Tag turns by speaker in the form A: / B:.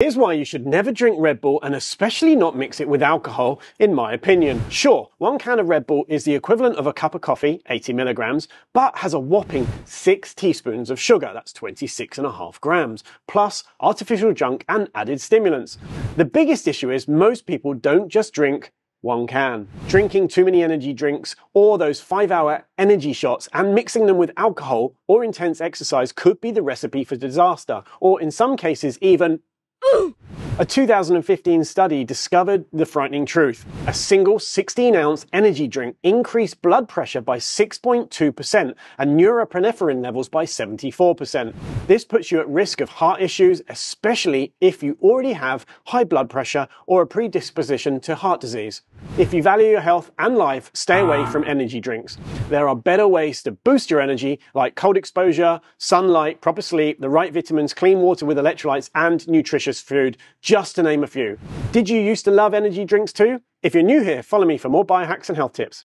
A: Here's why you should never drink Red Bull, and especially not mix it with alcohol, in my opinion. Sure, 1 can of Red Bull is the equivalent of a cup of coffee, 80 milligrams, but has a whopping 6 teaspoons of sugar, that's 26.5 grams, plus artificial junk and added stimulants. The biggest issue is most people don't just drink 1 can. Drinking too many energy drinks or those 5-hour energy shots and mixing them with alcohol or intense exercise could be the recipe for disaster, or in some cases even a 2015 study discovered the frightening truth. A single 16-ounce energy drink increased blood pressure by 6.2% and norepinephrine levels by 74%. This puts you at risk of heart issues, especially if you already have high blood pressure or a predisposition to heart disease. If you value your health and life, stay away from energy drinks. There are better ways to boost your energy, like cold exposure, sunlight, proper sleep, the right vitamins, clean water with electrolytes, and nutritious food, just to name a few. Did you used to love energy drinks too? If you're new here, follow me for more biohacks and health tips.